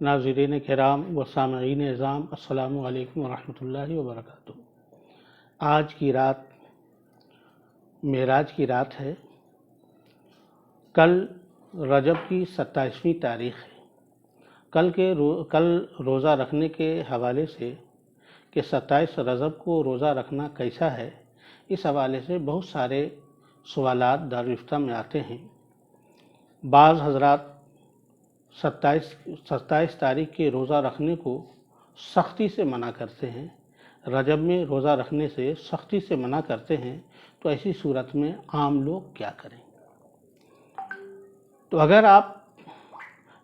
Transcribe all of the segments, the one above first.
ناظرین کرام و سامعین اعظام، السلام علیکم ورحمۃ اللہ وبرکاتہ۔ آج کی رات معراج کی رات ہے۔ کل رجب کی 27ویں تاریخ ہے۔ کل روزہ رکھنے کے حوالے سے کہ 27 رجب کو روزہ رکھنا کیسا ہے، اس حوالے سے بہت سارے سوالات دارالفتہ میں آتے ہیں۔ بعض حضرات 27 تاریخ کے روزہ رکھنے کو سختی سے منع کرتے ہیں، رجب میں روزہ رکھنے سے سختی سے منع کرتے ہیں، تو ایسی صورت میں عام لوگ کیا کریں؟ تو اگر آپ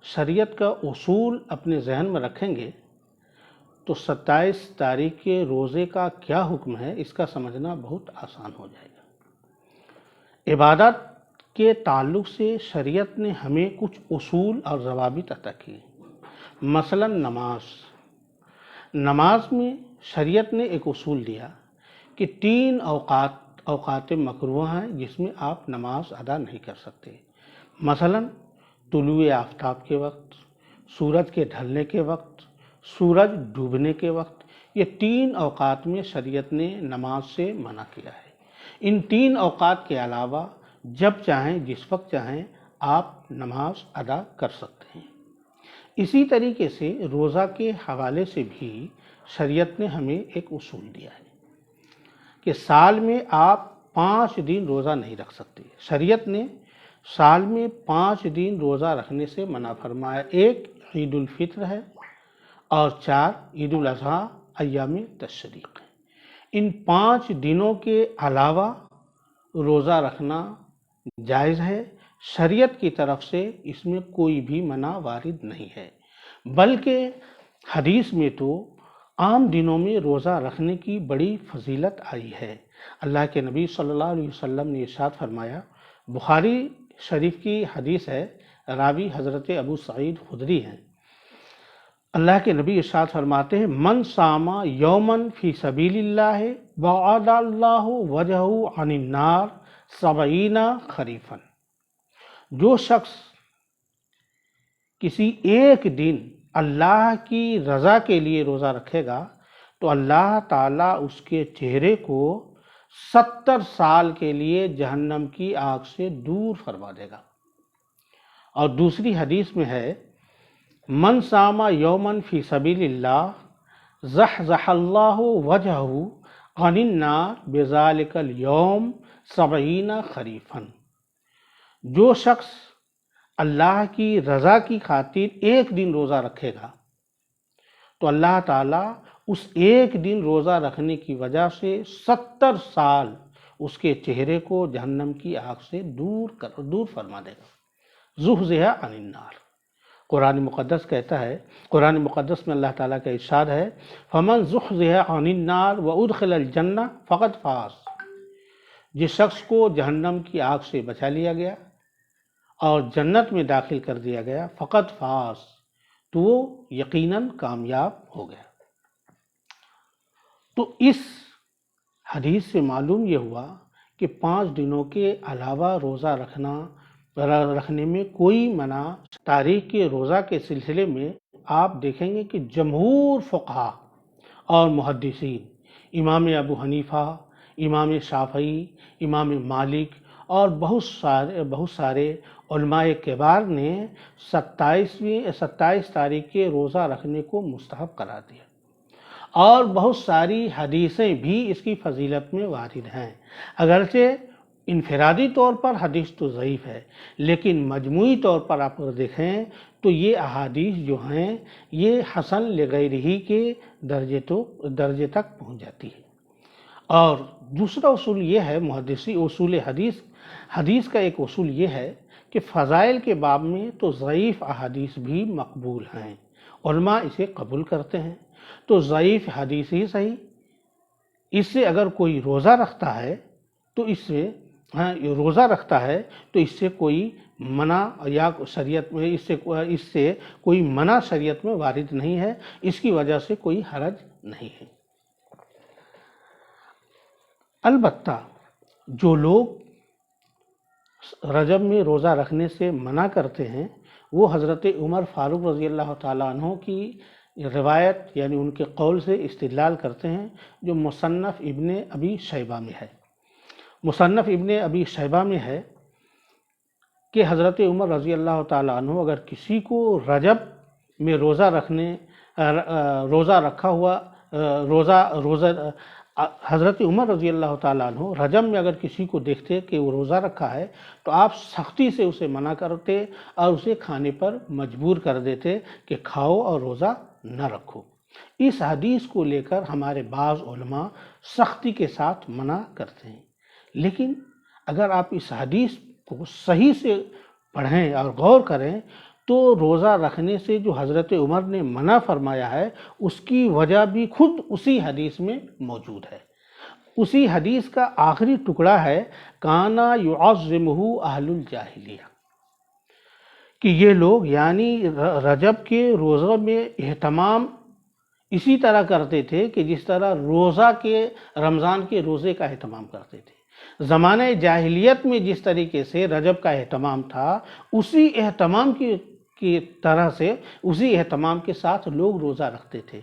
شریعت کا اصول اپنے ذہن میں رکھیں گے تو 27 تاریخ کے روزے کا کیا حکم ہے، اس کا سمجھنا بہت آسان ہو جائے گا۔ عبادت کے تعلق سے شریعت نے ہمیں کچھ اصول اور ضوابط عطا کیے۔ مثلا نماز میں شریعت نے ایک اصول دیا کہ 3 اوقات مکروہ ہیں جس میں آپ نماز ادا نہیں کر سکتے۔ مثلا طلوع آفتاب کے وقت، سورج کے ڈھلنے کے وقت، سورج ڈوبنے کے وقت، یہ 3 اوقات میں شریعت نے نماز سے منع کیا ہے۔ ان 3 اوقات کے علاوہ جب چاہیں جس وقت چاہیں آپ نماز ادا کر سکتے ہیں۔ اسی طریقے سے روزہ کے حوالے سے بھی شریعت نے ہمیں ایک اصول دیا ہے کہ سال میں آپ 5 دن روزہ نہیں رکھ سکتے۔ شریعت نے سال میں 5 دن روزہ رکھنے سے منع فرمایا۔ ایک عید الفطر ہے اور 4 عید الاضحیٰ ایام تشریق ہیں۔ ان 5 دنوں کے علاوہ روزہ رکھنا جائز ہے۔ شریعت کی طرف سے اس میں کوئی بھی منع وارد نہیں ہے، بلکہ حدیث میں تو عام دنوں میں روزہ رکھنے کی بڑی فضیلت آئی ہے۔ اللہ کے نبی صلی اللہ علیہ وسلم نے ارشاد فرمایا، بخاری شریف کی حدیث ہے، راوی حضرت ابو سعید خدری ہیں۔ اللہ کے نبی ارشاد فرماتے ہیں، من صام یومن فی سبیل اللہ بعد اللہ وجہہ عن النار 70 خریفا۔ جو شخص کسی ایک دن اللہ کی رضا کے لیے روزہ رکھے گا تو اللہ تعالیٰ اس کے چہرے کو 70 سال کے لیے جہنم کی آگ سے دور فرما دے گا۔ اور دوسری حدیث میں ہے، من صام یومن فی سبیل اللہ زحزح اللہ وجہہ عن النار بذالک الیوم 70 خریفا۔ جو شخص اللہ کی رضا کی خاطر ایک دن روزہ رکھے گا تو اللہ تعالیٰ اس ایک دن روزہ رکھنے کی وجہ سے 70 سال اس کے چہرے کو جہنم کی آگ سے دور فرما دے گا۔ زحزح عن النار، قرآن مقدس کہتا ہے، قرآن مقدس میں اللہ تعالیٰ کا ارشاد ہے، فمن زحزح عن النار وادخل الجنہ فقد فاز۔ جس شخص کو جہنم کی آگ سے بچا لیا گیا اور جنت میں داخل کر دیا گیا، فقط فاز، تو وہ یقیناً کامیاب ہو گیا۔ تو اس حدیث سے معلوم یہ ہوا کہ 5 دنوں کے علاوہ روزہ رکھنے میں کوئی منع۔ تاریخ کے روزہ کے سلسلے میں آپ دیکھیں گے کہ جمہور فقہا اور محدثین، امام ابو حنیفہ، امام شافعی، امام مالک اور بہت سارے علماء کبار نے 27 تاریخ کے روزہ رکھنے کو مستحب قرار دیا، اور بہت ساری حدیثیں بھی اس کی فضیلت میں وارد ہیں۔ اگرچہ انفرادی طور پر حدیث تو ضعیف ہے، لیکن مجموعی طور پر آپ اگر دیکھیں تو یہ احادیث جو ہیں یہ حسن لغیرہ کے درجے تک پہنچ جاتی ہے۔ اور دوسرا اصول یہ ہے، محدثی اصول حدیث کا ایک اصول یہ ہے کہ فضائل کے باب میں تو ضعیف احادیث بھی مقبول ہیں، علماء اسے قبول کرتے ہیں۔ تو ضعیف حدیث ہی صحیح، اس سے اگر کوئی روزہ رکھتا ہے تو اس سے کوئی منع یا شریعت میں اس سے کوئی منع شریعت میں وارد نہیں ہے، اس کی وجہ سے کوئی حرج نہیں ہے۔ البتہ جو لوگ रजब में रोज़ा रखने से मना करते हैं वो हज़रत उमर फारूक रज़ी अल्लाह ताला अन्हो की रिवायत यानी उनके कौल से इस्तिदलाल करते हैं जो मुसन्नफ़ इब्ने अबी शैबा में है। मुसन्नफ़ इब्ने अबी शैबा में है कि हज़रत उमर रज़ी अल्लाह ताला अन्हो अगर किसी को रजब में रोज़ा रखा हुआ हज़रत उमर रज़ी अल्लाह ताला अन्हो रजब में अगर किसी को देखते कि वो रोज़ा रखा है तो आप सख्ती से उसे मना करते और उसे खाने पर मजबूर कर देते कि खाओ और रोज़ा न रखो। इस हदीस को लेकर हमारे बाज़ उलमा सख्ती के साथ मना करते हैं, लेकिन अगर आप इस हदीस को सही से पढ़ें और गौर करें तो रोज़ा रखने से जो हज़रत उमर ने मना फरमाया है उसकी वजह भी खुद उसी हदीस में मौजूद है। उसी हदीस का आखिरी टुकड़ा है काना युअज़्ज़िमुहु अहलुल जाहिलिया, कि ये लोग यानी रजब के रोज़े में एहतमाम इसी तरह करते थे कि जिस तरह रोज़ा के रमज़ान के रोज़े का एहतमाम करते थे। ज़माने जाहिलियत में जिस तरीके से रजब का एहतमाम था उसी एहतमाम की तरह से उसी एहतमाम के साथ लोग रोज़ा रखते थे।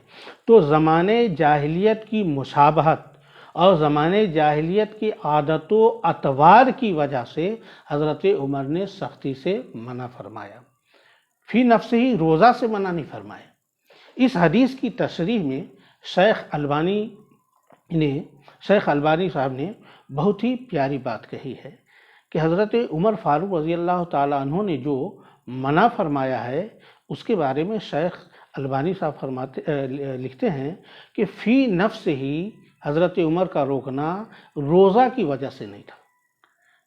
तो ज़माने जाहिलियत की मुशाबहत और ज़माने जाहिलियत की आदतों अतवार की वजह से हज़रत उमर ने सख्ती से मना फरमाया, फी नफ्से ही रोज़ा से मना नहीं फरमाया। इस हदीस की तशरीह में शेख अलबानी साहब ने बहुत ही प्यारी बात कही है कि हज़रत उमर फारूक रज़ी अल्लाह ताला अन्हो ने जो मना फरमाया है उसके बारे में शेख अलबानी साहब लिखते हैं कि फ़ी नफ्स ही हज़रत उमर का रोकना रोज़ा की वजह से नहीं था,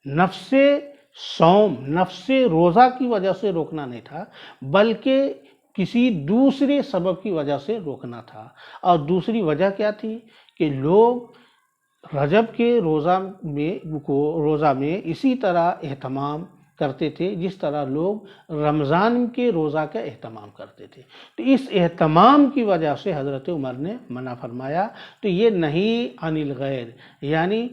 नफ्से सौम नफ्से रोज़ा की वजह से रोकना नहीं था, बल्कि किसी दूसरे सबब की वजह से रोकना था। और दूसरी वजह क्या थी कि लोग रजब के रोज़ा में इसी तरह एहतमाम करते थे जिस तरह लोग रमज़ान के रोज़ा का एहतमाम करते थे। तो इस एहतमाम की वजह से हज़रत उमर ने मना फरमाया। तो ये नहीं अनिल गैर यानी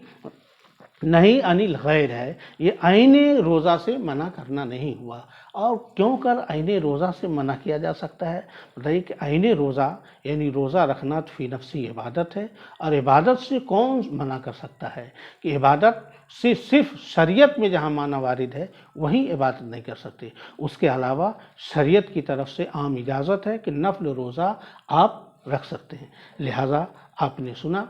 नहीं अनिल गैर है, ये आईने रोज़ा से मना करना नहीं हुआ। और क्यों कर आईने रोज़ा से मना किया जा सकता है? बताइए कि आईने रोज़ा यानी रोज़ा रखना तो फी नफ्सी इबादत है, और इबादत से कौन मना कर सकता है कि इबादत से सिर्फ शरीयत में जहाँ माना वारिद है वहीं इबादत नहीं कर सकते। उसके अलावा शरीयत की तरफ से आम इजाज़त है कि नफल रोज़ा आप रख सकते हैं। लिहाजा आपने सुना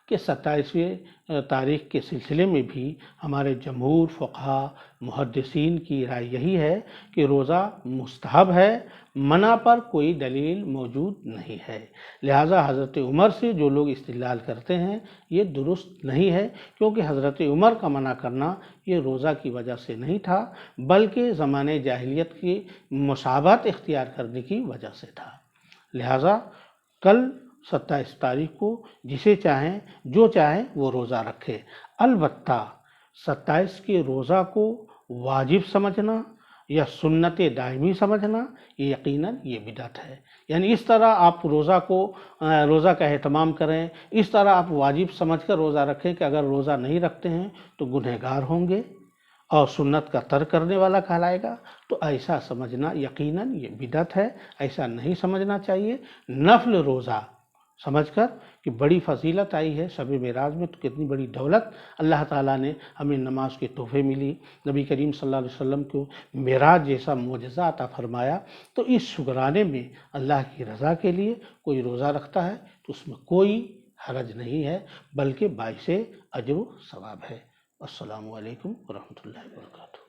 कि 27वें तारीख़ के सिलसिले में भी हमारे जमहूर फ़ुक़हा मुहद्दिसीन की राय यही है कि रोज़ा मुस्तहब है, मना पर कोई दलील मौजूद नहीं है। लिहाजा हज़रत उमर से जो लोग इस्तिदलाल करते हैं ये दुरुस्त नहीं है, क्योंकि हज़रत उमर का मना करना ये रोज़ा की वजह से नहीं था बल्कि ज़माने जाहिलियत की मुशाबहत इख्तियार करने की वजह से था। लिहाजा कल 27 तारीख को जिसे चाहें जो चाहें वो रोज़ा रखे। अलबत्ता 27 के रोज़ा को वाजिब समझना या सुन्नत दायमी समझना ये यकीनन ये बिदअत है। यानी इस तरह आप रोज़ा का एहतमाम करें, इस तरह आप वाजिब समझकर रोज़ा रखें कि अगर रोज़ा नहीं रखते हैं तो गुनहगार होंगे और सुन्नत का तर्क करने वाला कहलाएगा। तो ऐसा समझना यकीनन ये बिदअत है, ऐसा नहीं समझना चाहिए। नफल रोज़ा समझकर कि बड़ी फजीलत आई है शब मेराज में, तो कितनी बड़ी दौलत अल्लाह ताला ने हमें नमाज के तोहफे मिली, नबी करीम सल्लल्लाहु अलैहि वसल्लम को मेराज जैसा मोजज़ा अता फरमाया। तो इस शुक्राने में अल्लाह की रज़ा के लिए कोई रोज़ा रखता है तो उसमें कोई हरज नहीं है, बल्कि बाइसे अजर व सवाब है। अस्सलामु अलैकुम व रहमतुल्लाहि व बरकातुहू।